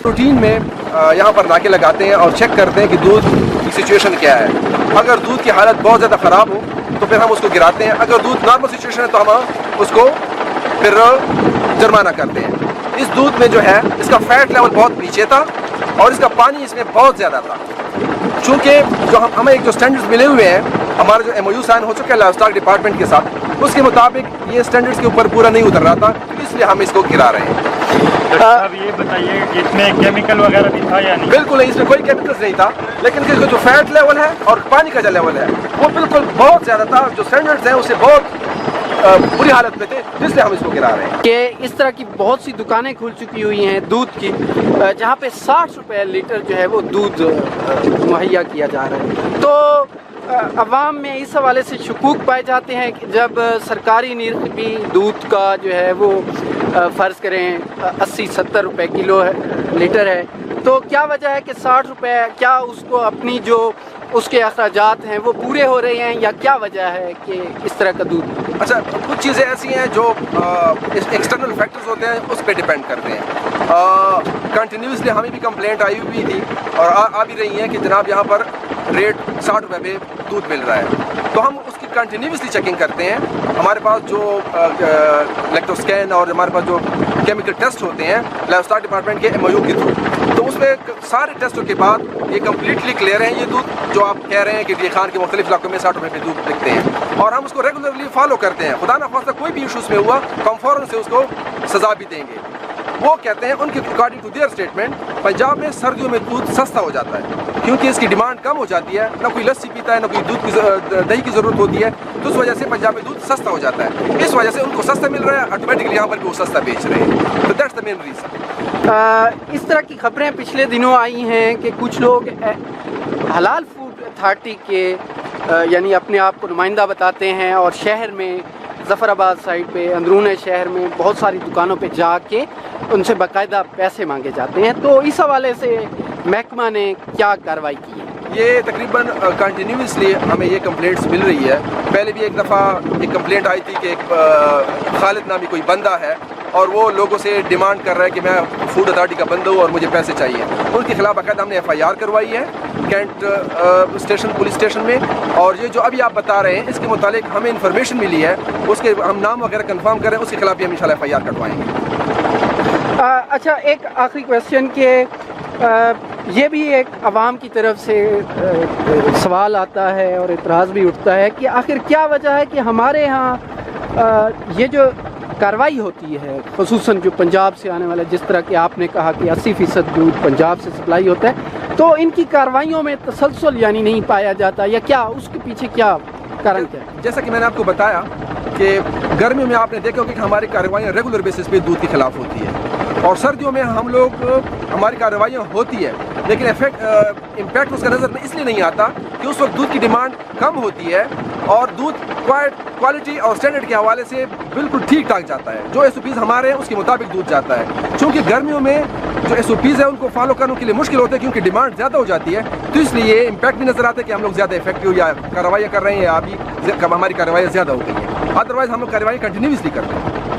Routine में यहाँ पर नाके लगाते हैं और चेक करते हैं कि दूध की सिचुएशन क्या है. अगर दूध की हालत बहुत ज़्यादा ख़राब हो तो फिर हम उसको गिराते हैं. अगर दूध नॉर्मल सिचुएशन है तो हम उसको फिर जुर्माना करते हैं. इस दूध में जो है इसका फैट लेवल बहुत नीचे था और इसका पानी इसमें बहुत ज़्यादा था. चूँकि जो हमें एक जो स्टैंडर्ड्स मिले हुए हैं, हमारा जो MOU साइन हो चुका है लाइव स्टॉक डिपार्टमेंट के साथ, उसके मुताबिक ये स्टैंडर्ड्स के ऊपर पूरा नहीं उतर रहा था, इसलिए हम इसको गिरा रहे हैं. अब ये बताइए कि इसमें केमिकल वगैरह भी था या नहीं? बिल्कुल नहीं, इसमें कोई केमिकल्स नहीं था, लेकिन इसका जो फैट लेवल है और पानी का जो लेवल है वो बिल्कुल बहुत ज़्यादा था. जो स्टैंडर्ड्स हैं उससे बहुत बुरी हालत में थे, इसलिए हम इसको गिरा रहे हैं. कि इस तरह की बहुत सी दुकानें खुल चुकी हुई हैं दूध की, जहाँ पे 60 रुपये लीटर जो है वो दूध मुहैया किया जा रहा है. तो अवाम में इस हवाले से शकूक पाए जाते हैं कि जब सरकारी निर्ख भी दूध का जो है वो फ़र्ज़ करें 80-70 रुपये किलो लीटर है, तो क्या वजह है कि 60 रुपये, क्या उसको अपनी जो उसके अखराजात हैं वो पूरे हो रहे हैं या क्या वजह है कि इस तरह का दूध? अच्छा, कुछ चीज़ें ऐसी हैं जो एक्सटर्नल फैक्टर्स होते हैं, उस पर डिपेंड करते हैं. कंटिन्यूसली हमें भी कंप्लेंट आई हुई थी और आ भी रही है कि जनाब यहाँ पर रेट 60 रुपये पे दूध मिल रहा है. तो हम उसकी कंटिन्यूसली चेकिंग करते हैं. हमारे पास जो लैक्टोस्कैन और हमारे पास जो केमिकल टेस्ट होते हैं लाइव स्टॉक डिपार्टमेंट के MOU के थ्रू, तो उसमें सारे टेस्टों के बाद ये कम्प्लीटली क्लियर है. ये दूध जो आप कह रहे हैं कि डी खान के मुख्तलिफ इलाकों में 60 रुपये पे दूध बिकते हैं और हम उसको रेगुलरली फॉलो करते हैं. खुदा ना खास्ता कोई भी इशूज़ में हुआ तो हम फ़ौरन से उसको सज़ा भी देंगे. वो कहते हैं उनके according to their statement, Punjab में सर्दियों में दूध सस्ता हो जाता है क्योंकि इसकी डिमांड कम हो जाती है. ना कोई लस्सी पीता है, ना कोई दूध की दही की ज़रूरत होती है, तो उस वजह से पंजाब में दूध सस्ता हो जाता है. इस वजह से उनको सस्ता मिल रहा है, ऑटोमेटिकली यहाँ पर भी वो सस्ता बेच रहे हैं. तो दैट्स द मेन रीज़न. इस तरह की खबरें पिछले दिनों आई हैं कि कुछ लोग हलाल फूड अथॉरिटी के यानी अपने आप को नुमाइंदा बताते हैं और शहर में ज़फ़राबाद साइड पे अंदरून शहर में बहुत सारी दुकानों पे जाके उनसे बाकायदा पैसे मांगे जाते हैं. तो इस हवाले से महकमा ने क्या कार्रवाई की है? ये तकरीबन कंटिन्यूसली हमें ये कंप्लेंट्स मिल रही है. पहले भी एक दफ़ा एक कंप्लेंट आई थी कि एक खालिद नामी कोई बंदा है और वो लोगों से डिमांड कर रहा है कि मैं फूड अथॉरिटी का बंदा हूँ और मुझे पैसे चाहिए. उनके खिलाफ बाकायदा हमने FIR करवाई है कैंट स्टेशन पुलिस स्टेशन में. और ये जो अभी आप बता रहे हैं इसके मुतालिक हमें इन्फॉर्मेशन मिली है, उसके हम नाम वगैरह कंफर्म करें, उसके खिलाफ भी हम इंशाल्लाह FIR कटवाएंगे. अच्छा, एक आखिरी क्वेश्चन के ये भी एक आवाम की तरफ से सवाल आता है और इतराज़ भी उठता है कि आखिर क्या वजह है कि हमारे यहाँ ये जो कार्रवाई होती है, ख़ुसूसन जो पंजाब से आने वाला, जिस तरह कि आपने कहा कि 80% दूध पंजाब से सप्लाई होता है, तो इनकी कार्रवाइयों में तसलसल यानी नहीं पाया जाता, या क्या उसके पीछे क्या कारण क्या है? जैसा कि मैंने आपको बताया कि गर्मियों में आपने देखा होगा कि हमारी कार्रवाइयाँ रेगुलर बेसिस पे दूध के खिलाफ होती है और सर्दियों में हम लोग हमारी कार्रवाइयाँ होती है, लेकिन इम्पैक्ट उसका नज़र में इसलिए नहीं आता कि उस वक्त दूध की डिमांड कम होती है और दूध क्वालिटी और स्टैंडर्ड के हवाले से बिल्कुल ठीक ठाक जाता है. जो SOPs हमारे हैं उसके मुताबिक दूध जाता है. चूँकि गर्मियों में जो SOPs है उनको फॉलो करने के लिए मुश्किल होता है क्योंकि डिमांड ज़्यादा हो जाती है, तो इसलिए इम्पैक्ट भी नज़र आता है कि हम लोग ज़्यादा इफेक्टिव या कार्रवाइयाँ कर रहे हैं या अभी हमारी कार्रवाइयाँ ज़्यादा हो गई हैं. अदरवाइज़ हम लोग कार्रवाई कंटिन्यूसली करते हैं.